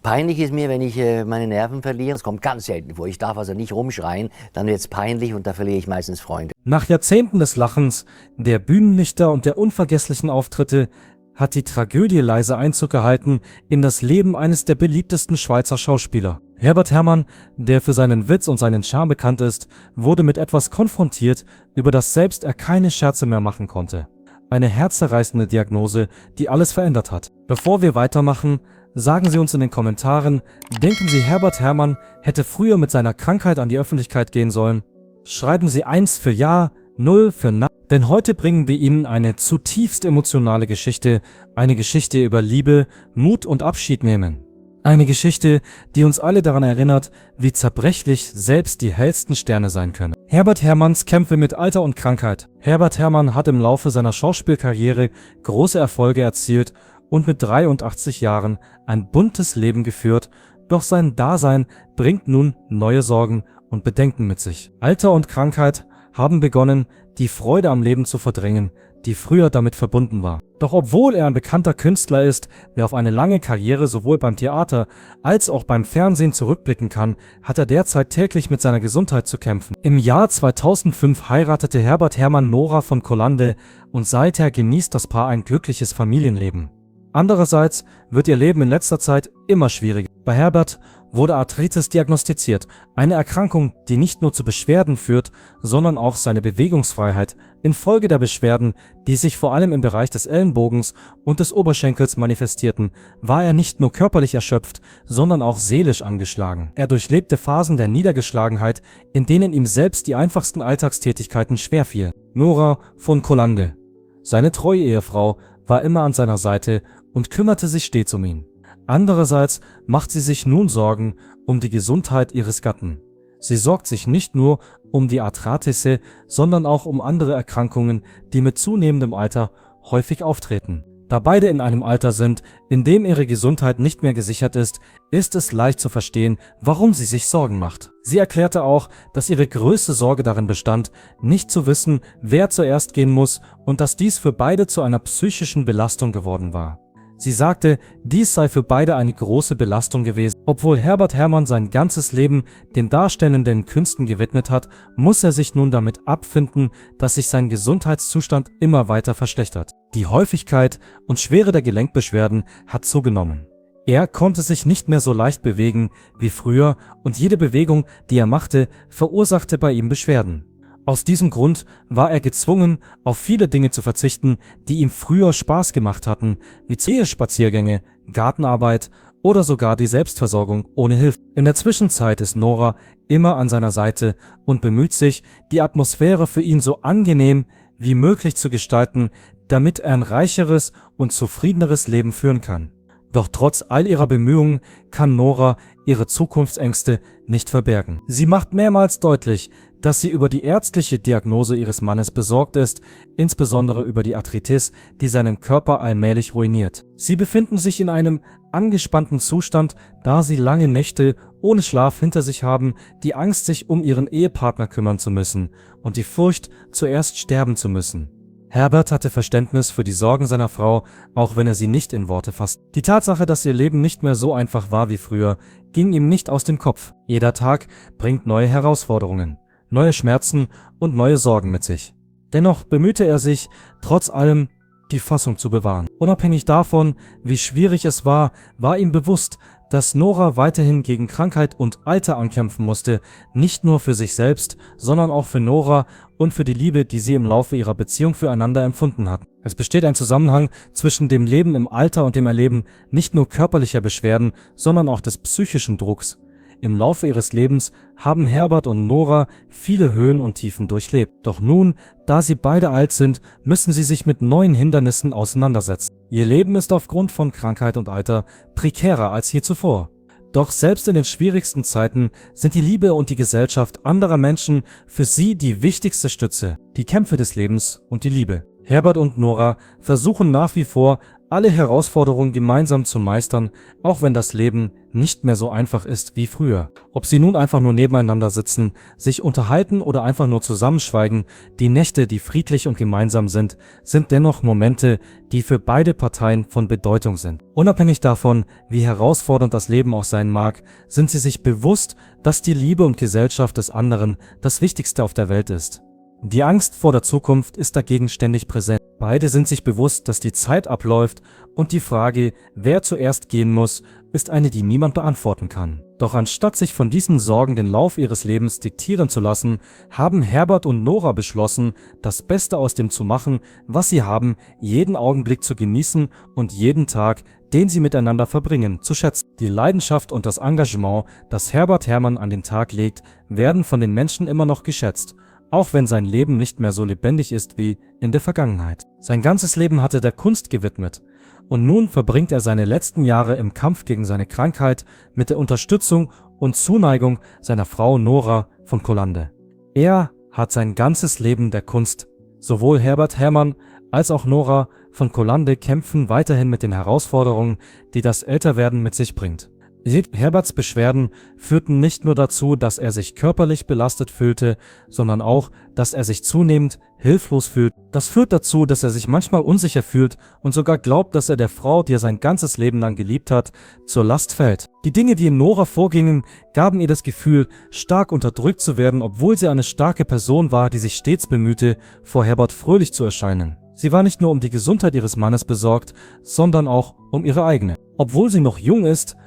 Peinlich ist mir, wenn ich meine Nerven verliere. Das kommt ganz selten vor. Ich darf also nicht rumschreien, dann wird es peinlich und da verliere ich meistens Freunde. Nach Jahrzehnten des Lachens, der Bühnenlichter und der unvergesslichen Auftritte hat die Tragödie leise Einzug gehalten in das Leben eines der beliebtesten Schweizer Schauspieler. Herbert Herrmann, der für seinen Witz und seinen Charme bekannt ist, wurde mit etwas konfrontiert, über das selbst er keine Scherze mehr machen konnte. Eine herzzerreißende Diagnose, die alles verändert hat. Bevor wir weitermachen, sagen Sie uns in den Kommentaren, denken Sie, Herbert Herrmann hätte früher mit seiner Krankheit an die Öffentlichkeit gehen sollen? Schreiben Sie 1 für Ja, 0 für Nein, denn heute bringen wir Ihnen eine zutiefst emotionale Geschichte, eine Geschichte über Liebe, Mut und Abschied nehmen. Eine Geschichte, die uns alle daran erinnert, wie zerbrechlich selbst die hellsten Sterne sein können. Herbert Herrmanns Kämpfe mit Alter und Krankheit. Herbert Herrmann hat im Laufe seiner Schauspielkarriere große Erfolge erzielt und mit 83 Jahren ein buntes Leben geführt, doch sein Dasein bringt nun neue Sorgen und Bedenken mit sich. Alter und Krankheit haben begonnen, die Freude am Leben zu verdrängen, die früher damit verbunden war. Doch obwohl er ein bekannter Künstler ist, der auf eine lange Karriere sowohl beim Theater als auch beim Fernsehen zurückblicken kann, hat er derzeit täglich mit seiner Gesundheit zu kämpfen. Im Jahr 2005 heiratete Herbert Herrmann Nora von Kollande und seither genießt das Paar ein glückliches Familienleben. Andererseits wird ihr Leben in letzter Zeit immer schwieriger. Bei Herbert wurde Arthritis diagnostiziert, eine Erkrankung, die nicht nur zu Beschwerden führt, sondern auch seine Bewegungsfreiheit. Infolge der Beschwerden, die sich vor allem im Bereich des Ellenbogens und des Oberschenkels manifestierten, war er nicht nur körperlich erschöpft, sondern auch seelisch angeschlagen. Er durchlebte Phasen der Niedergeschlagenheit, in denen ihm selbst die einfachsten Alltagstätigkeiten schwerfielen. Nora von Kollande, seine treue Ehefrau, war immer an seiner Seite und kümmerte sich stets um ihn. Andererseits macht sie sich nun Sorgen um die Gesundheit ihres Gatten. Sie sorgt sich nicht nur um die Arthritisse, sondern auch um andere Erkrankungen, die mit zunehmendem Alter häufig auftreten. Da beide in einem Alter sind, in dem ihre Gesundheit nicht mehr gesichert ist es leicht zu verstehen, warum sie sich Sorgen macht. Sie erklärte auch, dass ihre größte Sorge darin bestand, nicht zu wissen, wer zuerst gehen muss und dass dies für beide zu einer psychischen Belastung geworden war. Sie sagte, dies sei für beide eine große Belastung gewesen. Obwohl Herbert Herrmann sein ganzes Leben den darstellenden Künsten gewidmet hat, muss er sich nun damit abfinden, dass sich sein Gesundheitszustand immer weiter verschlechtert. Die Häufigkeit und Schwere der Gelenkbeschwerden hat zugenommen. Er konnte sich nicht mehr so leicht bewegen wie früher und jede Bewegung, die er machte, verursachte bei ihm Beschwerden. Aus diesem Grund war er gezwungen, auf viele Dinge zu verzichten, die ihm früher Spaß gemacht hatten, wie Spaziergänge, Gartenarbeit oder sogar die Selbstversorgung ohne Hilfe. In der Zwischenzeit ist Nora immer an seiner Seite und bemüht sich, die Atmosphäre für ihn so angenehm wie möglich zu gestalten, damit er ein reicheres und zufriedeneres Leben führen kann. Doch trotz all ihrer Bemühungen kann Nora ihre Zukunftsängste nicht verbergen. Sie macht mehrmals deutlich, dass sie über die ärztliche Diagnose ihres Mannes besorgt ist, insbesondere über die Arthritis, die seinen Körper allmählich ruiniert. Sie befinden sich in einem angespannten Zustand, da sie lange Nächte ohne Schlaf hinter sich haben, die Angst, sich um ihren Ehepartner kümmern zu müssen und die Furcht, zuerst sterben zu müssen. Herbert hatte Verständnis für die Sorgen seiner Frau, auch wenn er sie nicht in Worte fasst. Die Tatsache, dass ihr Leben nicht mehr so einfach war wie früher, ging ihm nicht aus dem Kopf. Jeder Tag bringt neue Herausforderungen, neue Schmerzen und neue Sorgen mit sich. Dennoch bemühte er sich, trotz allem die Fassung zu bewahren. Unabhängig davon, wie schwierig es war, war ihm bewusst, dass Nora weiterhin gegen Krankheit und Alter ankämpfen musste, nicht nur für sich selbst, sondern auch für Nora und für die Liebe, die sie im Laufe ihrer Beziehung füreinander empfunden hatten. Es besteht ein Zusammenhang zwischen dem Leben im Alter und dem Erleben nicht nur körperlicher Beschwerden, sondern auch des psychischen Drucks. Im Laufe ihres Lebens haben Herbert und Nora viele Höhen und Tiefen durchlebt. Doch nun, da sie beide alt sind, müssen sie sich mit neuen Hindernissen auseinandersetzen. Ihr Leben ist aufgrund von Krankheit und Alter prekärer als je zuvor. Doch selbst in den schwierigsten Zeiten sind die Liebe und die Gesellschaft anderer Menschen für sie die wichtigste Stütze, die Kämpfe des Lebens und die Liebe. Herbert und Nora versuchen nach wie vor, alle Herausforderungen gemeinsam zu meistern, auch wenn das Leben nicht mehr so einfach ist wie früher. Ob sie nun einfach nur nebeneinander sitzen, sich unterhalten oder einfach nur zusammenschweigen, die Nächte, die friedlich und gemeinsam sind dennoch Momente, die für beide Parteien von Bedeutung sind. Unabhängig davon, wie herausfordernd das Leben auch sein mag, sind sie sich bewusst, dass die Liebe und Gesellschaft des anderen das Wichtigste auf der Welt ist. Die Angst vor der Zukunft ist dagegen ständig präsent. Beide sind sich bewusst, dass die Zeit abläuft und die Frage, wer zuerst gehen muss, ist eine, die niemand beantworten kann. Doch anstatt sich von diesen Sorgen den Lauf ihres Lebens diktieren zu lassen, haben Herbert und Nora beschlossen, das Beste aus dem zu machen, was sie haben, jeden Augenblick zu genießen und jeden Tag, den sie miteinander verbringen, zu schätzen. Die Leidenschaft und das Engagement, das Herbert Herrmann an den Tag legt, werden von den Menschen immer noch geschätzt, auch wenn sein Leben nicht mehr so lebendig ist wie in der Vergangenheit. Sein ganzes Leben hatte der Kunst gewidmet und nun verbringt er seine letzten Jahre im Kampf gegen seine Krankheit mit der Unterstützung und Zuneigung seiner Frau Nora von Kullander. Er hat sein ganzes Leben der Kunst. Sowohl Herbert Herrmann als auch Nora von Kullander kämpfen weiterhin mit den Herausforderungen, die das Älterwerden mit sich bringt. Herberts Beschwerden führten nicht nur dazu, dass er sich körperlich belastet fühlte, sondern auch, dass er sich zunehmend hilflos fühlt. Das führt dazu, dass er sich manchmal unsicher fühlt und sogar glaubt, dass er der Frau, die er sein ganzes Leben lang geliebt hat, zur Last fällt. Die Dinge, die in Nora vorgingen, gaben ihr das Gefühl, stark unterdrückt zu werden, obwohl sie eine starke Person war, die sich stets bemühte, vor Herbert fröhlich zu erscheinen. Sie war nicht nur um die Gesundheit ihres Mannes besorgt, sondern auch um ihre eigene. Obwohl sie noch jung ist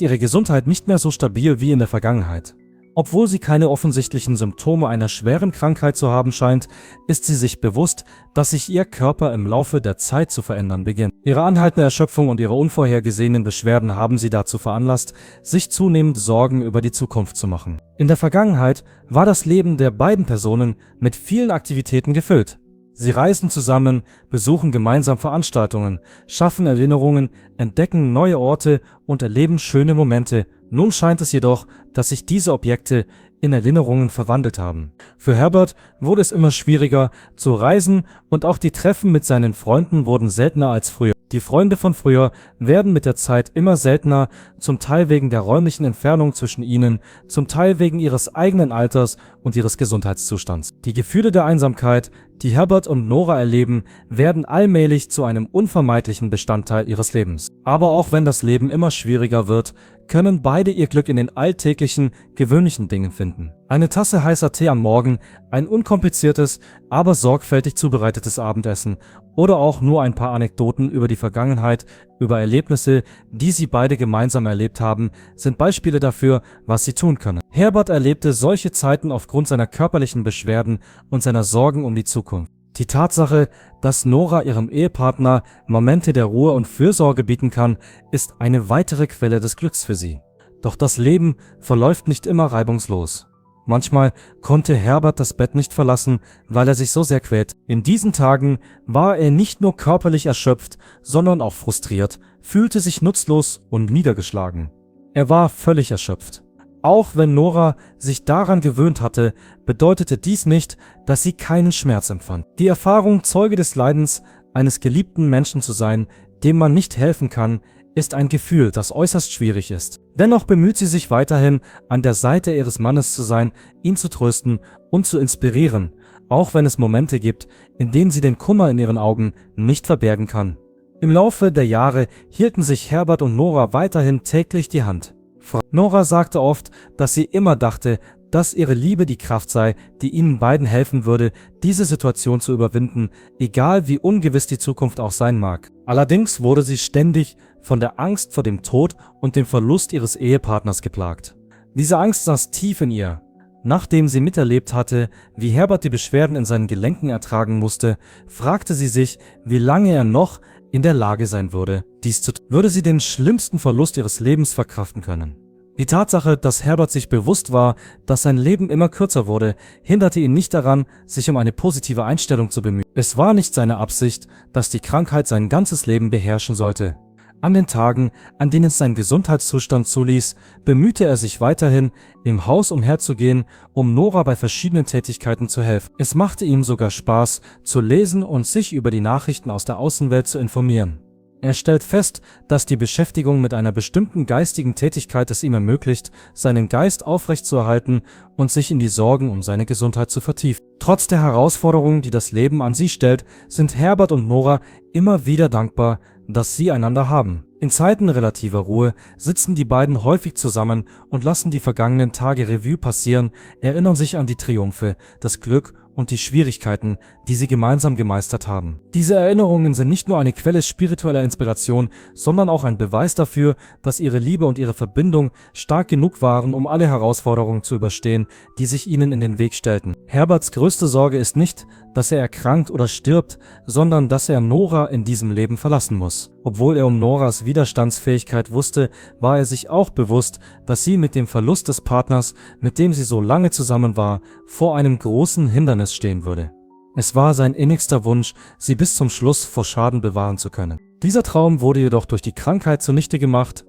ihre Gesundheit nicht mehr so stabil wie in der Vergangenheit. Obwohl sie keine offensichtlichen Symptome einer schweren Krankheit zu haben scheint, ist sie sich bewusst, dass sich ihr Körper im Laufe der Zeit zu verändern beginnt. Ihre anhaltende Erschöpfung und ihre unvorhergesehenen Beschwerden haben sie dazu veranlasst, sich zunehmend Sorgen über die Zukunft zu machen. In der Vergangenheit war das Leben der beiden Personen mit vielen Aktivitäten gefüllt. Sie reisen zusammen, besuchen gemeinsam Veranstaltungen, schaffen Erinnerungen, entdecken neue Orte und erleben schöne Momente. Nun scheint es jedoch, dass sich diese Objekte in Erinnerungen verwandelt haben. Für Herbert wurde es immer schwieriger zu reisen und auch die Treffen mit seinen Freunden wurden seltener als früher. Die Freunde von früher werden mit der Zeit immer seltener, zum Teil wegen der räumlichen Entfernung zwischen ihnen, zum Teil wegen ihres eigenen Alters und ihres Gesundheitszustands. Die Gefühle der Einsamkeit, die Herbert und Nora erleben, werden allmählich zu einem unvermeidlichen Bestandteil ihres Lebens. Aber auch wenn das Leben immer schwieriger wird, können beide ihr Glück in den alltäglichen, gewöhnlichen Dingen finden. Eine Tasse heißer Tee am Morgen, ein unkompliziertes, aber sorgfältig zubereitetes Abendessen oder auch nur ein paar Anekdoten über die Vergangenheit, über Erlebnisse, die sie beide gemeinsam erlebt haben, sind Beispiele dafür, was sie tun können. Herbert erlebte solche Zeiten aufgrund seiner körperlichen Beschwerden und seiner Sorgen um die Zukunft. Die Tatsache, dass Nora ihrem Ehepartner Momente der Ruhe und Fürsorge bieten kann, ist eine weitere Quelle des Glücks für sie. Doch das Leben verläuft nicht immer reibungslos. Manchmal konnte Herbert das Bett nicht verlassen, weil er sich so sehr quält. In diesen Tagen war er nicht nur körperlich erschöpft, sondern auch frustriert, fühlte sich nutzlos und niedergeschlagen. Er war völlig erschöpft. Auch wenn Nora sich daran gewöhnt hatte, bedeutete dies nicht, dass sie keinen Schmerz empfand. Die Erfahrung, Zeuge des Leidens eines geliebten Menschen zu sein, dem man nicht helfen kann, ist ein Gefühl, das äußerst schwierig ist. Dennoch bemüht sie sich weiterhin, an der Seite ihres Mannes zu sein, ihn zu trösten und zu inspirieren, auch wenn es Momente gibt, in denen sie den Kummer in ihren Augen nicht verbergen kann. Im Laufe der Jahre hielten sich Herbert und Nora weiterhin täglich die Hand. Nora sagte oft, dass sie immer dachte, dass ihre Liebe die Kraft sei, die ihnen beiden helfen würde, diese Situation zu überwinden, egal wie ungewiss die Zukunft auch sein mag. Allerdings wurde sie ständig von der Angst vor dem Tod und dem Verlust ihres Ehepartners geplagt. Diese Angst saß tief in ihr. Nachdem sie miterlebt hatte, wie Herbert die Beschwerden in seinen Gelenken ertragen musste, fragte sie sich, wie lange er noch in der Lage sein würde, dies zu tun. Würde sie den schlimmsten Verlust ihres Lebens verkraften können? Die Tatsache, dass Herbert sich bewusst war, dass sein Leben immer kürzer wurde, hinderte ihn nicht daran, sich um eine positive Einstellung zu bemühen. Es war nicht seine Absicht, dass die Krankheit sein ganzes Leben beherrschen sollte. An den Tagen, an denen es sein Gesundheitszustand zuließ, bemühte er sich weiterhin, im Haus umherzugehen, um Nora bei verschiedenen Tätigkeiten zu helfen. Es machte ihm sogar Spaß, zu lesen und sich über die Nachrichten aus der Außenwelt zu informieren. Er stellt fest, dass die Beschäftigung mit einer bestimmten geistigen Tätigkeit es ihm ermöglicht, seinen Geist aufrechtzuerhalten und sich in die Sorgen um seine Gesundheit zu vertiefen. Trotz der Herausforderungen, die das Leben an sie stellt, sind Herbert und Nora immer wieder dankbar, dass sie einander haben. In Zeiten relativer Ruhe sitzen die beiden häufig zusammen und lassen die vergangenen Tage Revue passieren, erinnern sich an die Triumphe, das Glück und die Schwierigkeiten, die sie gemeinsam gemeistert haben. Diese Erinnerungen sind nicht nur eine Quelle spiritueller Inspiration, sondern auch ein Beweis dafür, dass ihre Liebe und ihre Verbindung stark genug waren, um alle Herausforderungen zu überstehen, die sich ihnen in den Weg stellten. Herberts größte Sorge ist nicht, dass er erkrankt oder stirbt, sondern dass er Nora in diesem Leben verlassen muss. Obwohl er um Noras Widerstandsfähigkeit wusste, war er sich auch bewusst, dass sie mit dem Verlust des Partners, mit dem sie so lange zusammen war, vor einem großen Hindernis stehen würde. Es war sein innigster Wunsch, sie bis zum Schluss vor Schaden bewahren zu können. Dieser Traum wurde jedoch durch die Krankheit zunichte gemacht.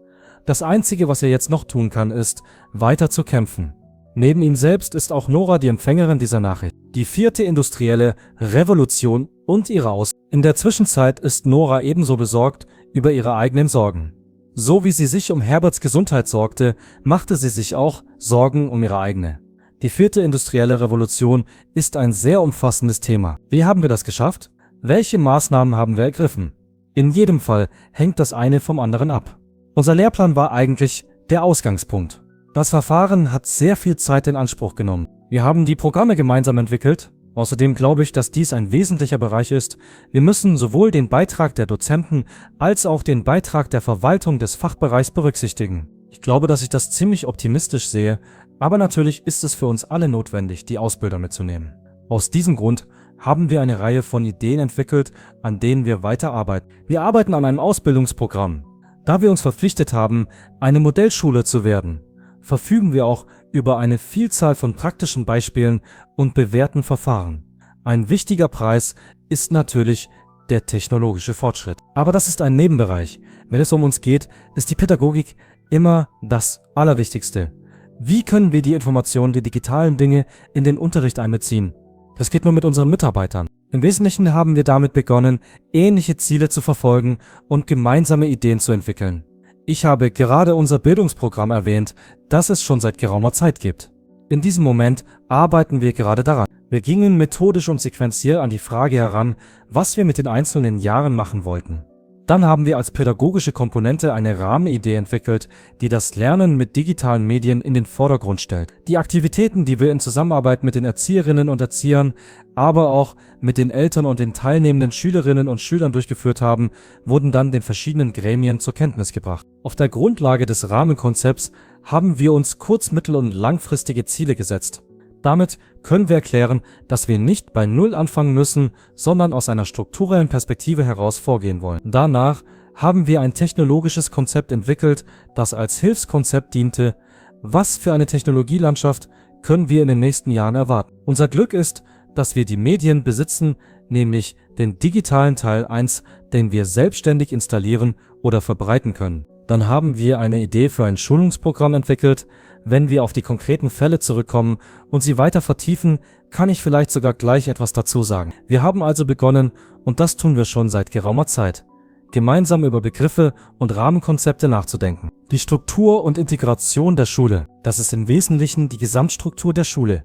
Das Einzige, was er jetzt noch tun kann, ist, weiter zu kämpfen. Neben ihm selbst ist auch Nora die Empfängerin dieser Nachricht. Die 4. industrielle Revolution und ihre Aus. In der Zwischenzeit ist Nora ebenso besorgt über ihre eigenen Sorgen. So wie sie sich um Herberts Gesundheit sorgte, machte sie sich auch Sorgen um ihre eigene. Die 4. industrielle Revolution ist ein sehr umfassendes Thema. Wie haben wir das geschafft? Welche Maßnahmen haben wir ergriffen? In jedem Fall hängt das eine vom anderen ab. Unser Lehrplan war eigentlich der Ausgangspunkt. Das Verfahren hat sehr viel Zeit in Anspruch genommen. Wir haben die Programme gemeinsam entwickelt. Außerdem glaube ich, dass dies ein wesentlicher Bereich ist. Wir müssen sowohl den Beitrag der Dozenten als auch den Beitrag der Verwaltung des Fachbereichs berücksichtigen. Ich glaube, dass ich das ziemlich optimistisch sehe, aber natürlich ist es für uns alle notwendig, die Ausbilder mitzunehmen. Aus diesem Grund haben wir eine Reihe von Ideen entwickelt, an denen wir weiterarbeiten. Wir arbeiten an einem Ausbildungsprogramm. Da wir uns verpflichtet haben, eine Modellschule zu werden, verfügen wir auch über eine Vielzahl von praktischen Beispielen und bewährten Verfahren. Ein wichtiger Preis ist natürlich der technologische Fortschritt. Aber das ist ein Nebenbereich. Wenn es um uns geht, ist die Pädagogik immer das Allerwichtigste. Wie können wir die Informationen, die digitalen Dinge in den Unterricht einbeziehen? Das geht nur mit unseren Mitarbeitern. Im Wesentlichen haben wir damit begonnen, ähnliche Ziele zu verfolgen und gemeinsame Ideen zu entwickeln. Ich habe gerade unser Bildungsprogramm erwähnt, das es schon seit geraumer Zeit gibt. In diesem Moment arbeiten wir gerade daran. Wir gingen methodisch und sequenziell an die Frage heran, was wir mit den einzelnen Jahren machen wollten. Dann haben wir als pädagogische Komponente eine Rahmenidee entwickelt, die das Lernen mit digitalen Medien in den Vordergrund stellt. Die Aktivitäten, die wir in Zusammenarbeit mit den Erzieherinnen und Erziehern, aber auch mit den Eltern und den teilnehmenden Schülerinnen und Schülern durchgeführt haben, wurden dann den verschiedenen Gremien zur Kenntnis gebracht. Auf der Grundlage des Rahmenkonzepts haben wir uns kurz-, mittel- und langfristige Ziele gesetzt. Damit können wir erklären, dass wir nicht bei Null anfangen müssen, sondern aus einer strukturellen Perspektive heraus vorgehen wollen. Danach haben wir ein technologisches Konzept entwickelt, das als Hilfskonzept diente. Was für eine Technologielandschaft können wir in den nächsten Jahren erwarten? Unser Glück ist, dass wir die Medien besitzen, nämlich den digitalen Teil 1, den wir selbstständig installieren oder verbreiten können. Dann haben wir eine Idee für ein Schulungsprogramm entwickelt. Wenn wir auf die konkreten Fälle zurückkommen und sie weiter vertiefen, kann ich vielleicht sogar gleich etwas dazu sagen. Wir haben also begonnen, und das tun wir schon seit geraumer Zeit, gemeinsam über Begriffe und Rahmenkonzepte nachzudenken. Die Struktur und Integration der Schule, das ist im Wesentlichen die Gesamtstruktur der Schule.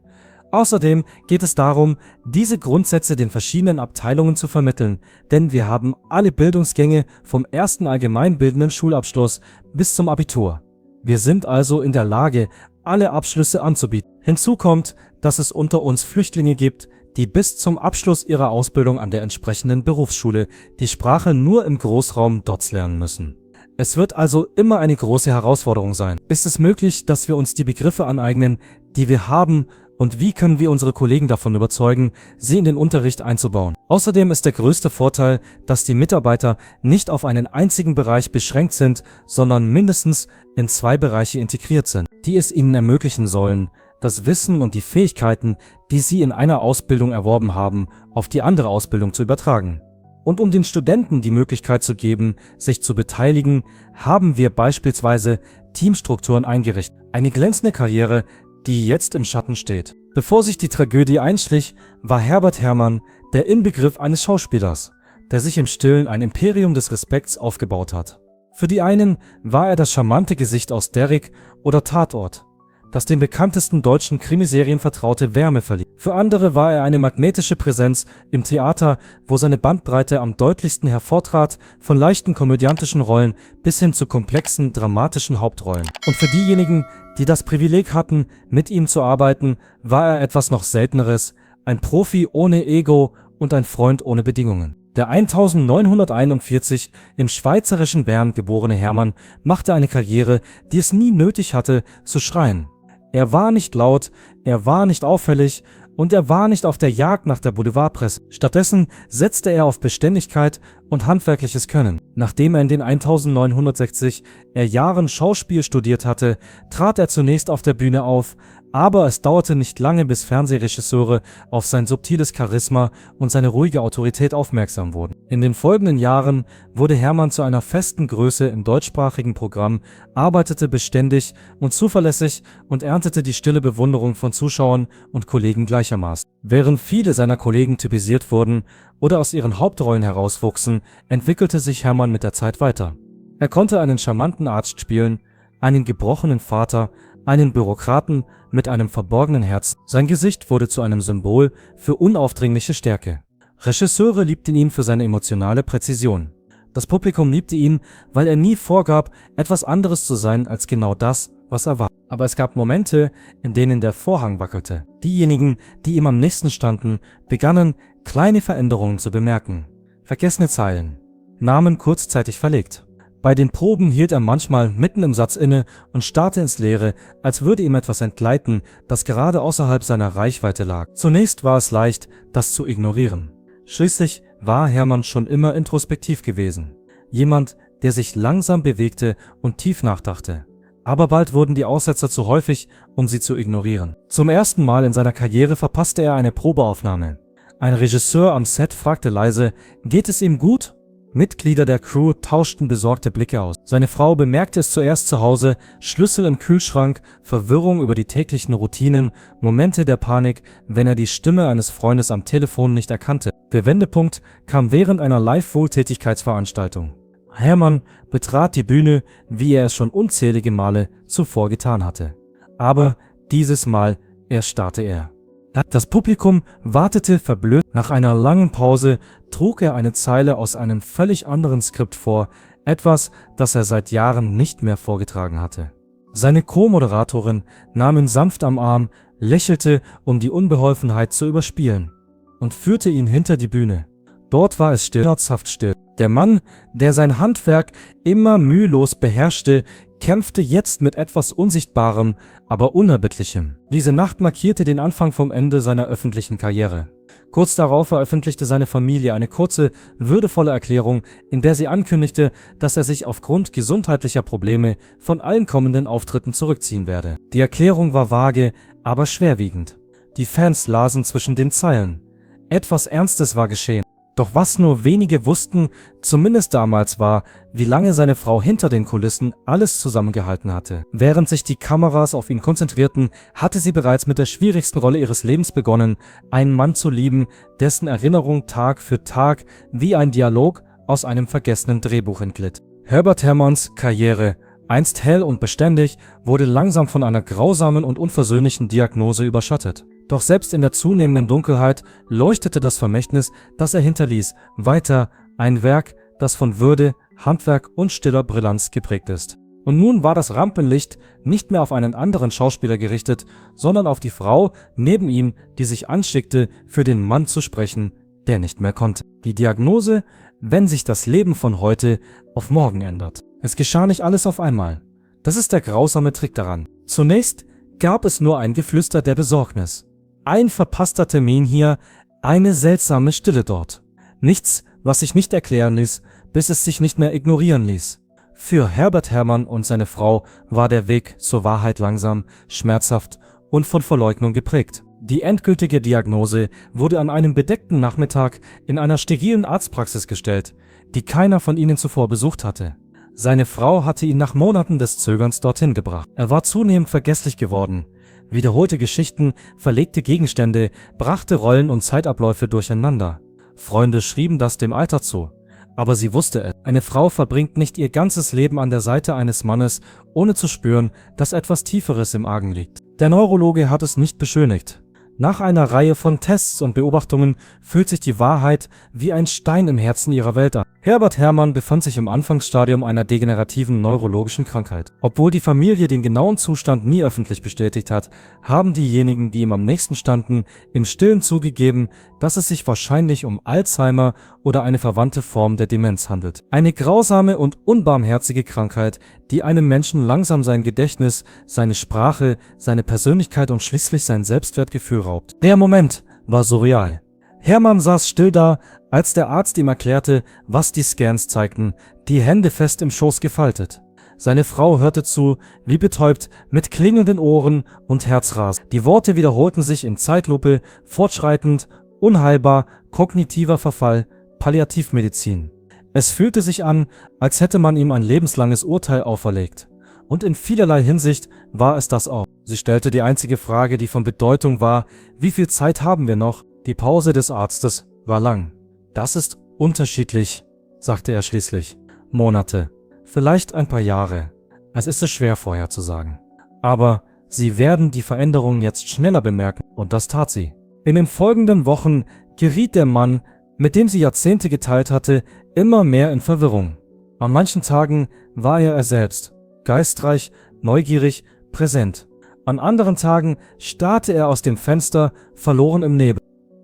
Außerdem geht es darum, diese Grundsätze den verschiedenen Abteilungen zu vermitteln, denn wir haben alle Bildungsgänge vom ersten allgemeinbildenden Schulabschluss bis zum Abitur. Wir sind also in der Lage, alle Abschlüsse anzubieten. Hinzu kommt, dass es unter uns Flüchtlinge gibt, die bis zum Abschluss ihrer Ausbildung an der entsprechenden Berufsschule die Sprache nur im Großraum DOTS lernen müssen. Es wird also immer eine große Herausforderung sein. Ist es möglich, dass wir uns die Begriffe aneignen, die wir haben, und wie können wir unsere Kollegen davon überzeugen, sie in den Unterricht einzubauen? Außerdem ist der größte Vorteil, dass die Mitarbeiter nicht auf einen einzigen Bereich beschränkt sind, sondern mindestens in 2 Bereiche integriert sind, die es ihnen ermöglichen sollen, das Wissen und die Fähigkeiten, die sie in einer Ausbildung erworben haben, auf die andere Ausbildung zu übertragen. Und um den Studenten die Möglichkeit zu geben, sich zu beteiligen, haben wir beispielsweise Teamstrukturen eingerichtet. Eine glänzende Karriere, die jetzt im Schatten steht. Bevor sich die Tragödie einschlich, war Herbert Herrmann der Inbegriff eines Schauspielers. der sich im Stillen ein Imperium des Respekts aufgebaut hat. Für die einen war er das charmante Gesicht aus Derrick oder Tatort, das den bekanntesten deutschen Krimiserien vertraute Wärme verlieh. Für andere war er eine magnetische Präsenz im Theater, wo seine Bandbreite am deutlichsten hervortrat, von leichten komödiantischen Rollen bis hin zu komplexen, dramatischen Hauptrollen. Und für diejenigen, die das Privileg hatten, mit ihm zu arbeiten, war er etwas noch Selteneres, ein Profi ohne Ego und ein Freund ohne Bedingungen. Der 1941 im schweizerischen Bern geborene Hermann machte eine Karriere, die es nie nötig hatte, zu schreien. Er war nicht laut, er war nicht auffällig und er war nicht auf der Jagd nach der Boulevardpresse. Stattdessen setzte er auf Beständigkeit und handwerkliches Können. Nachdem er in den 1960 Jahren Schauspiel studiert hatte, trat er zunächst auf der Bühne auf, aber es dauerte nicht lange, bis Fernsehregisseure auf sein subtiles Charisma und seine ruhige Autorität aufmerksam wurden. In den folgenden Jahren wurde Hermann zu einer festen Größe im deutschsprachigen Programm, arbeitete beständig und zuverlässig und erntete die stille Bewunderung von Zuschauern und Kollegen gleichermaßen. Während viele seiner Kollegen typisiert wurden oder aus ihren Hauptrollen herauswuchsen, entwickelte sich Hermann mit der Zeit weiter. Er konnte einen charmanten Arzt spielen, einen gebrochenen Vater, einen Bürokraten mit einem verborgenen Herz. Sein Gesicht wurde zu einem Symbol für unaufdringliche Stärke. Regisseure liebten ihn für seine emotionale Präzision. Das Publikum liebte ihn, weil er nie vorgab, etwas anderes zu sein als genau das, was er war. Aber es gab Momente, in denen der Vorhang wackelte. Diejenigen, die ihm am nächsten standen, begannen, kleine Veränderungen zu bemerken. Vergessene Zeilen, Namen kurzzeitig verlegt. Bei den Proben hielt er manchmal mitten im Satz inne und starrte ins Leere, als würde ihm etwas entgleiten, das gerade außerhalb seiner Reichweite lag. Zunächst war es leicht, das zu ignorieren. Schließlich war Hermann schon immer introspektiv gewesen. Jemand, der sich langsam bewegte und tief nachdachte. Aber bald wurden die Aussetzer zu häufig, um sie zu ignorieren. Zum ersten Mal in seiner Karriere verpasste er eine Probeaufnahme. Ein Regisseur am Set fragte leise: „Geht es ihm gut?" Mitglieder der Crew tauschten besorgte Blicke aus. Seine Frau bemerkte es zuerst zu Hause: Schlüssel im Kühlschrank, Verwirrung über die täglichen Routinen, Momente der Panik, wenn er die Stimme eines Freundes am Telefon nicht erkannte. Der Wendepunkt kam während einer Live-Wohltätigkeitsveranstaltung. Hermann betrat die Bühne, wie er es schon unzählige Male zuvor getan hatte. Aber dieses Mal erstarrte er. Das Publikum wartete verblüfft. Nach einer langen Pause trug er eine Zeile aus einem völlig anderen Skript vor, etwas, das er seit Jahren nicht mehr vorgetragen hatte. Seine Co-Moderatorin nahm ihn sanft am Arm, lächelte, um die Unbeholfenheit zu überspielen, und führte ihn hinter die Bühne. Dort war es still, herzhaft still. Der Mann, der sein Handwerk immer mühelos beherrschte, kämpfte jetzt mit etwas Unsichtbarem, aber Unerbittlichem. Diese Nacht markierte den Anfang vom Ende seiner öffentlichen Karriere. Kurz darauf veröffentlichte seine Familie eine kurze, würdevolle Erklärung, in der sie ankündigte, dass er sich aufgrund gesundheitlicher Probleme von allen kommenden Auftritten zurückziehen werde. Die Erklärung war vage, aber schwerwiegend. Die Fans lasen zwischen den Zeilen. Etwas Ernstes war geschehen. Doch was nur wenige wussten, zumindest damals, war, wie lange seine Frau hinter den Kulissen alles zusammengehalten hatte. Während sich die Kameras auf ihn konzentrierten, hatte sie bereits mit der schwierigsten Rolle ihres Lebens begonnen, einen Mann zu lieben, dessen Erinnerung Tag für Tag wie ein Dialog aus einem vergessenen Drehbuch entglitt. Herbert Hermanns Karriere, einst hell und beständig, wurde langsam von einer grausamen und unversöhnlichen Diagnose überschattet. Doch selbst in der zunehmenden Dunkelheit leuchtete das Vermächtnis, das er hinterließ, weiter, ein Werk, das von Würde, Handwerk und stiller Brillanz geprägt ist. Und nun war das Rampenlicht nicht mehr auf einen anderen Schauspieler gerichtet, sondern auf die Frau neben ihm, die sich anschickte, für den Mann zu sprechen, der nicht mehr konnte. Die Diagnose: wenn sich das Leben von heute auf morgen ändert. Es geschah nicht alles auf einmal. Das ist der grausame Trick daran. Zunächst gab es nur ein Geflüster der Besorgnis. Ein verpasster Termin hier, eine seltsame Stille dort. Nichts, was sich nicht erklären ließ, bis es sich nicht mehr ignorieren ließ. Für Herbert Hermann und seine Frau war der Weg zur Wahrheit langsam, schmerzhaft und von Verleugnung geprägt. Die endgültige Diagnose wurde an einem bedeckten Nachmittag in einer sterilen Arztpraxis gestellt, die keiner von ihnen zuvor besucht hatte. Seine Frau hatte ihn nach Monaten des Zögerns dorthin gebracht. Er war zunehmend vergesslich geworden. Wiederholte Geschichten, verlegte Gegenstände, brachte Rollen und Zeitabläufe durcheinander. Freunde schrieben das dem Alter zu. Aber sie wusste es. Eine Frau verbringt nicht ihr ganzes Leben an der Seite eines Mannes, ohne zu spüren, dass etwas Tieferes im Argen liegt. Der Neurologe hat es nicht beschönigt. Nach einer Reihe von Tests und Beobachtungen fühlt sich die Wahrheit wie ein Stein im Herzen ihrer Welt an. Herbert Herrmann befand sich im Anfangsstadium einer degenerativen neurologischen Krankheit. Obwohl die Familie den genauen Zustand nie öffentlich bestätigt hat, haben diejenigen, die ihm am nächsten standen, im Stillen zugegeben, dass es sich wahrscheinlich um Alzheimer oder eine verwandte Form der Demenz handelt. Eine grausame und unbarmherzige Krankheit, die einem Menschen langsam sein Gedächtnis, seine Sprache, seine Persönlichkeit und schließlich sein Selbstwertgefühl raubt. Der Moment war surreal. Herrmann saß still da, als der Arzt ihm erklärte, was die Scans zeigten, die Hände fest im Schoß gefaltet. Seine Frau hörte zu, wie betäubt, mit klingenden Ohren und Herzrasen. Die Worte wiederholten sich in Zeitlupe, fortschreitend, unheilbar, kognitiver Verfall, Palliativmedizin. Es fühlte sich an, als hätte man ihm ein lebenslanges Urteil auferlegt. Und in vielerlei Hinsicht war es das auch. Sie stellte die einzige Frage, die von Bedeutung war: Wie viel Zeit haben wir noch? Die Pause des Arztes war lang. Das ist unterschiedlich, sagte er schließlich. Monate, vielleicht ein paar Jahre. Es ist schwer vorherzusagen. Aber Sie werden die Veränderungen jetzt schneller bemerken, und das tat sie. In den folgenden Wochen geriet der Mann, mit dem sie Jahrzehnte geteilt hatte, immer mehr in Verwirrung. An manchen Tagen war er selbst, geistreich, neugierig, präsent. An anderen Tagen starrte er aus dem Fenster, verloren im Nebel.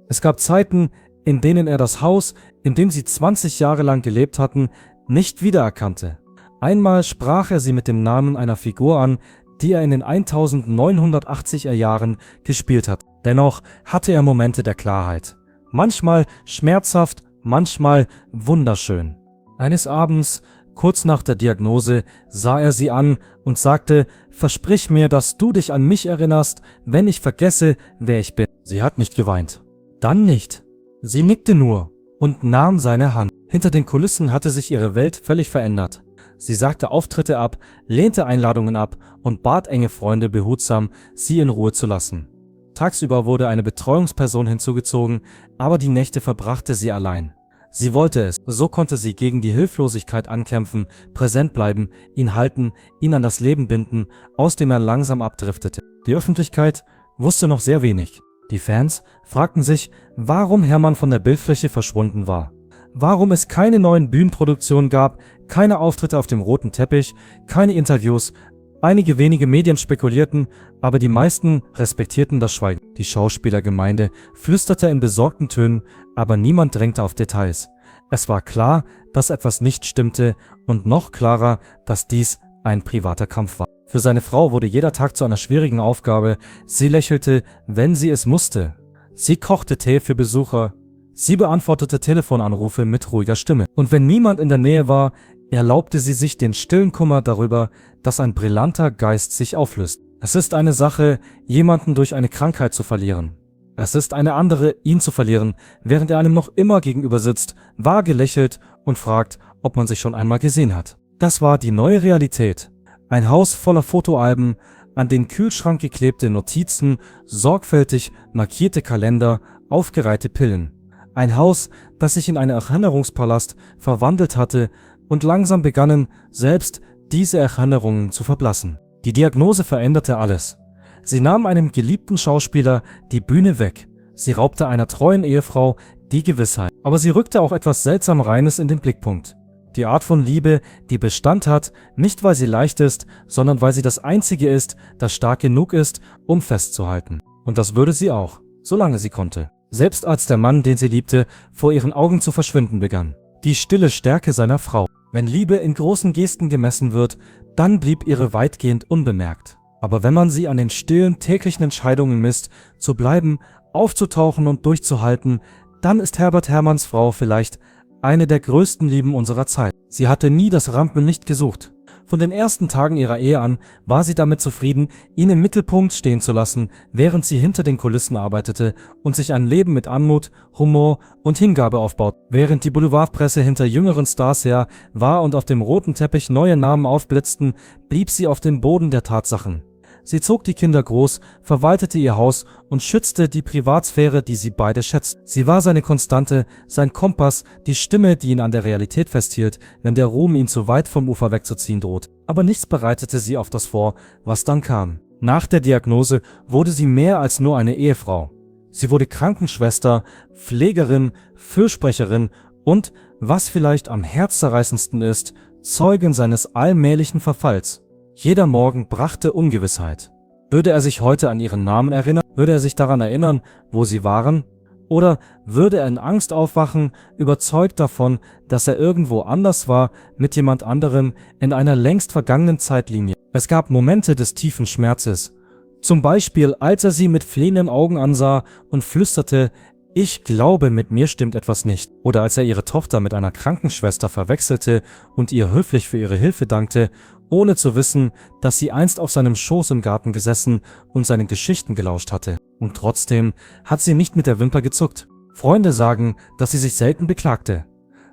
Es gab Zeiten, in denen er das Haus, in dem sie 20 Jahre lang gelebt hatten, nicht wiedererkannte. Einmal sprach er sie mit dem Namen einer Figur an, die er in den 1980er Jahren gespielt hat. Dennoch hatte er Momente der Klarheit. Manchmal schmerzhaft, manchmal wunderschön. Eines Abends, kurz nach der Diagnose, sah er sie an und sagte: Versprich mir, dass du dich an mich erinnerst, wenn ich vergesse, wer ich bin. Sie hat nicht geweint. Dann nicht. Sie nickte nur und nahm seine Hand. Hinter den Kulissen hatte sich ihre Welt völlig verändert. Sie sagte Auftritte ab, lehnte Einladungen ab und bat enge Freunde behutsam, sie in Ruhe zu lassen. Tagsüber wurde eine Betreuungsperson hinzugezogen, aber die Nächte verbrachte sie allein. Sie wollte es, so konnte sie gegen die Hilflosigkeit ankämpfen, präsent bleiben, ihn halten, ihn an das Leben binden, aus dem er langsam abdriftete. Die Öffentlichkeit wusste noch sehr wenig. Die Fans fragten sich, warum Herrmann von der Bildfläche verschwunden war. Warum es keine neuen Bühnenproduktionen gab, keine Auftritte auf dem roten Teppich, keine Interviews. Einige wenige Medien spekulierten, aber die meisten respektierten das Schweigen. Die Schauspielergemeinde flüsterte in besorgten Tönen, aber niemand drängte auf Details. Es war klar, dass etwas nicht stimmte und noch klarer, dass dies ein privater Kampf war. Für seine Frau wurde jeder Tag zu einer schwierigen Aufgabe. Sie lächelte, wenn sie es musste. Sie kochte Tee für Besucher. Sie beantwortete Telefonanrufe mit ruhiger Stimme. Und wenn niemand in der Nähe war, erlaubte sie sich den stillen Kummer darüber, dass ein brillanter Geist sich auflöst. Es ist eine Sache, jemanden durch eine Krankheit zu verlieren. Es ist eine andere, ihn zu verlieren, während er einem noch immer gegenüber sitzt, vage lächelt und fragt, ob man sich schon einmal gesehen hat. Das war die neue Realität. Ein Haus voller Fotoalben, an den Kühlschrank geklebte Notizen, sorgfältig markierte Kalender, aufgereihte Pillen. Ein Haus, das sich in einen Erinnerungspalast verwandelt hatte, und langsam begannen selbst diese Erinnerungen zu verblassen. Die Diagnose veränderte alles. Sie nahm einem geliebten Schauspieler die Bühne weg. Sie raubte einer treuen Ehefrau die Gewissheit. Aber sie rückte auch etwas seltsam Reines in den Blickpunkt. Die Art von Liebe, die Bestand hat, nicht weil sie leicht ist, sondern weil sie das Einzige ist, das stark genug ist, um festzuhalten. Und das würde sie auch, solange sie konnte. Selbst als der Mann, den sie liebte, vor ihren Augen zu verschwinden begann. Die stille Stärke seiner Frau. Wenn Liebe in großen Gesten gemessen wird, dann blieb ihre weitgehend unbemerkt. Aber wenn man sie an den stillen täglichen Entscheidungen misst, zu bleiben, aufzutauchen und durchzuhalten, dann ist Herbert Herrmanns Frau vielleicht eine der größten Lieben unserer Zeit. Sie hatte nie das Rampenlicht gesucht. Von den ersten Tagen ihrer Ehe an war sie damit zufrieden, ihn im Mittelpunkt stehen zu lassen, während sie hinter den Kulissen arbeitete und sich ein Leben mit Anmut, Humor und Hingabe aufbaut. Während die Boulevardpresse hinter jüngeren Stars her war und auf dem roten Teppich neue Namen aufblitzten, blieb sie auf dem Boden der Tatsachen. Sie zog die Kinder groß, verwaltete ihr Haus und schützte die Privatsphäre, die sie beide schätzten. Sie war seine Konstante, sein Kompass, die Stimme, die ihn an der Realität festhielt, wenn der Ruhm ihn zu weit vom Ufer wegzuziehen droht. Aber nichts bereitete sie auf das vor, was dann kam. Nach der Diagnose wurde sie mehr als nur eine Ehefrau. Sie wurde Krankenschwester, Pflegerin, Fürsprecherin und, was vielleicht am herzzerreißendsten ist, Zeugin seines allmählichen Verfalls. Jeder Morgen brachte Ungewissheit. Würde er sich heute an ihren Namen erinnern? Würde er sich daran erinnern, wo sie waren? Oder würde er in Angst aufwachen, überzeugt davon, dass er irgendwo anders war, mit jemand anderem, in einer längst vergangenen Zeitlinie? Es gab Momente des tiefen Schmerzes. Zum Beispiel, als er sie mit flehenden Augen ansah und flüsterte: „Ich glaube, mit mir stimmt etwas nicht." Oder als er ihre Tochter mit einer Krankenschwester verwechselte und ihr höflich für ihre Hilfe dankte, ohne zu wissen, dass sie einst auf seinem Schoß im Garten gesessen und seinen Geschichten gelauscht hatte. Und trotzdem hat sie nicht mit der Wimper gezuckt. Freunde sagen, dass sie sich selten beklagte.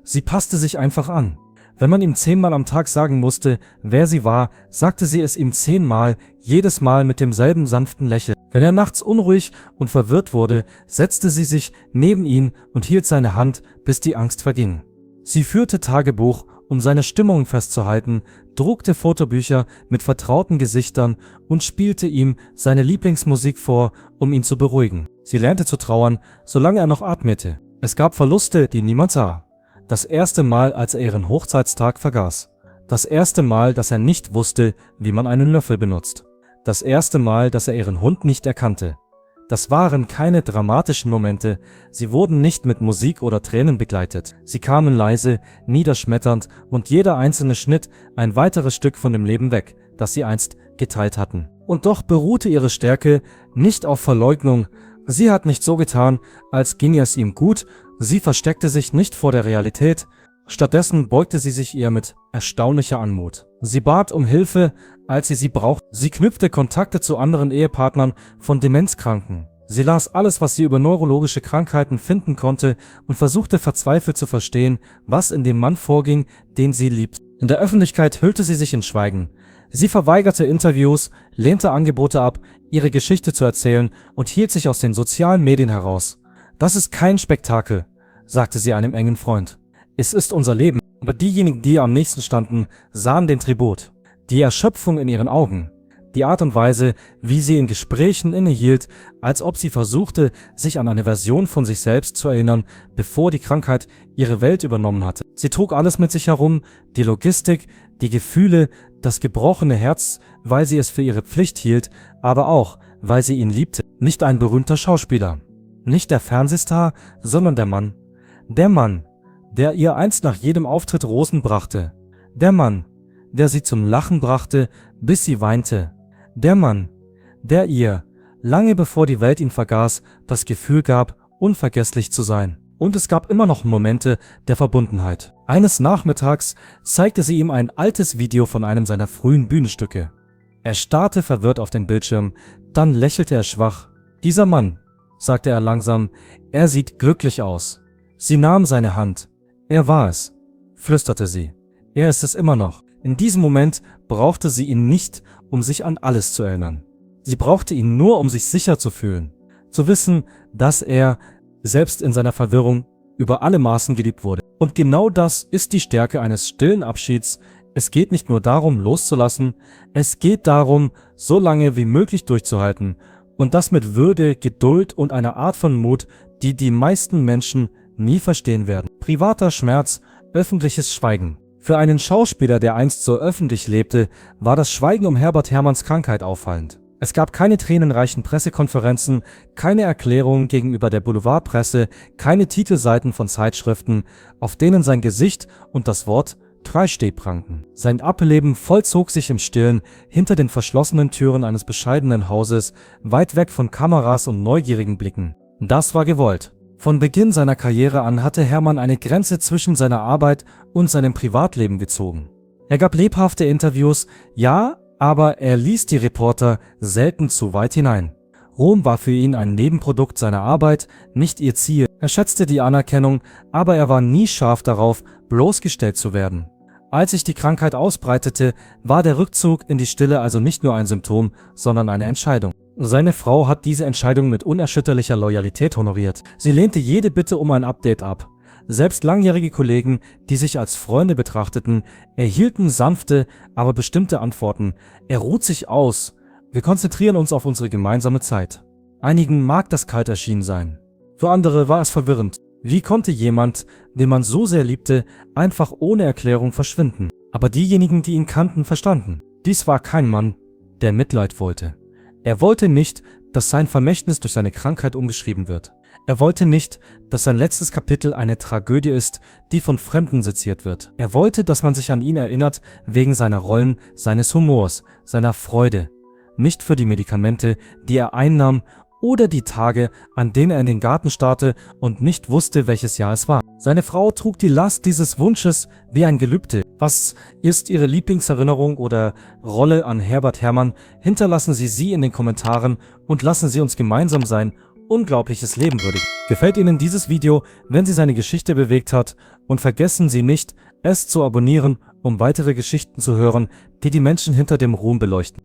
Sie passte sich einfach an. Wenn man ihm 10-mal am Tag sagen musste, wer sie war, sagte sie es ihm 10-mal, jedes Mal mit demselben sanften Lächeln. Wenn er nachts unruhig und verwirrt wurde, setzte sie sich neben ihn und hielt seine Hand, bis die Angst verging. Sie führte Tagebuch, um seine Stimmung festzuhalten, druckte Fotobücher mit vertrauten Gesichtern und spielte ihm seine Lieblingsmusik vor, um ihn zu beruhigen. Sie lernte zu trauern, solange er noch atmete. Es gab Verluste, die niemand sah. Das erste Mal, als er ihren Hochzeitstag vergaß. Das erste Mal, dass er nicht wusste, wie man einen Löffel benutzt. Das erste Mal, dass er ihren Hund nicht erkannte. Das waren keine dramatischen Momente, sie wurden nicht mit Musik oder Tränen begleitet. Sie kamen leise, niederschmetternd und jeder einzelne Schnitt ein weiteres Stück von dem Leben weg, das sie einst geteilt hatten. Und doch beruhte ihre Stärke nicht auf Verleugnung. Sie hat nicht so getan, als ginge es ihm gut, sie versteckte sich nicht vor der Realität, stattdessen beugte sie sich ihr mit erstaunlicher Anmut. Sie bat um Hilfe, als sie brauchte. Sie knüpfte Kontakte zu anderen Ehepartnern von Demenzkranken. Sie las alles, was sie über neurologische Krankheiten finden konnte und versuchte verzweifelt zu verstehen, was in dem Mann vorging, den sie liebte. In der Öffentlichkeit hüllte sie sich in Schweigen. Sie verweigerte Interviews, lehnte Angebote ab, ihre Geschichte zu erzählen und hielt sich aus den sozialen Medien heraus. „Das ist kein Spektakel", sagte sie einem engen Freund. „Es ist unser Leben." Aber diejenigen, die ihr am nächsten standen, sahen den Tribut. Die Erschöpfung in ihren Augen. Die Art und Weise, wie sie in Gesprächen innehielt, als ob sie versuchte, sich an eine Version von sich selbst zu erinnern, bevor die Krankheit ihre Welt übernommen hatte. Sie trug alles mit sich herum, die Logistik, die Gefühle, das gebrochene Herz, weil sie es für ihre Pflicht hielt, aber auch, weil sie ihn liebte. Nicht ein berühmter Schauspieler, nicht der Fernsehstar, sondern der Mann. Der Mann, der ihr einst nach jedem Auftritt Rosen brachte. Der Mann, der sie zum Lachen brachte, bis sie weinte. Der Mann, der ihr, lange bevor die Welt ihn vergaß, das Gefühl gab, unvergesslich zu sein. Und es gab immer noch Momente der Verbundenheit. Eines Nachmittags zeigte sie ihm ein altes Video von einem seiner frühen Bühnenstücke. Er starrte verwirrt auf den Bildschirm, dann lächelte er schwach. „Dieser Mann", sagte er langsam, „er sieht glücklich aus." Sie nahm seine Hand. „Er war es", flüsterte sie. „Er ist es immer noch." In diesem Moment brauchte sie ihn nicht, um sich an alles zu erinnern. Sie brauchte ihn nur, um sich sicher zu fühlen. Zu wissen, dass er, selbst in seiner Verwirrung, über alle Maßen geliebt wurde. Und genau das ist die Stärke eines stillen Abschieds. Es geht nicht nur darum, loszulassen, es geht darum, so lange wie möglich durchzuhalten. Und das mit Würde, Geduld und einer Art von Mut, die die meisten Menschen nie verstehen werden. Privater Schmerz, öffentliches Schweigen. Für einen Schauspieler, der einst so öffentlich lebte, war das Schweigen um Herbert Herrmanns Krankheit auffallend. Es gab keine tränenreichen Pressekonferenzen, keine Erklärungen gegenüber der Boulevardpresse, keine Titelseiten von Zeitschriften, auf denen sein Gesicht und das Wort Trei pranken. Sein Ableben vollzog sich im Stillen hinter den verschlossenen Türen eines bescheidenen Hauses, weit weg von Kameras und neugierigen Blicken. Das war gewollt. Von Beginn seiner Karriere an hatte Herrmann eine Grenze zwischen seiner Arbeit und seinem Privatleben gezogen. Er gab lebhafte Interviews, ja, aber er ließ die Reporter selten zu weit hinein. Ruhm war für ihn ein Nebenprodukt seiner Arbeit, nicht ihr Ziel. Er schätzte die Anerkennung, aber er war nie scharf darauf, bloßgestellt zu werden. Als sich die Krankheit ausbreitete, war der Rückzug in die Stille also nicht nur ein Symptom, sondern eine Entscheidung. Seine Frau hat diese Entscheidung mit unerschütterlicher Loyalität honoriert. Sie lehnte jede Bitte um ein Update ab. Selbst langjährige Kollegen, die sich als Freunde betrachteten, erhielten sanfte, aber bestimmte Antworten. Er ruht sich aus. Wir konzentrieren uns auf unsere gemeinsame Zeit. Einigen mag das kalt erschienen sein. Für andere war es verwirrend. Wie konnte jemand, den man so sehr liebte, einfach ohne Erklärung verschwinden? Aber diejenigen, die ihn kannten, verstanden. Dies war kein Mann, der Mitleid wollte. Er wollte nicht, dass sein Vermächtnis durch seine Krankheit umgeschrieben wird. Er wollte nicht, dass sein letztes Kapitel eine Tragödie ist, die von Fremden seziert wird. Er wollte, dass man sich an ihn erinnert wegen seiner Rollen, seines Humors, seiner Freude. Nicht für die Medikamente, die er einnahm, oder die Tage, an denen er in den Garten starrte und nicht wusste, welches Jahr es war. Seine Frau trug die Last dieses Wunsches wie ein Gelübde. Was ist Ihre Lieblingserinnerung oder Rolle an Herbert Herrmann? Hinterlassen Sie sie in den Kommentaren und lassen Sie uns gemeinsam sein unglaubliches Leben würdigen. Gefällt Ihnen dieses Video, wenn Sie seine Geschichte bewegt hat? Und vergessen Sie nicht, es zu abonnieren, um weitere Geschichten zu hören, die die Menschen hinter dem Ruhm beleuchten.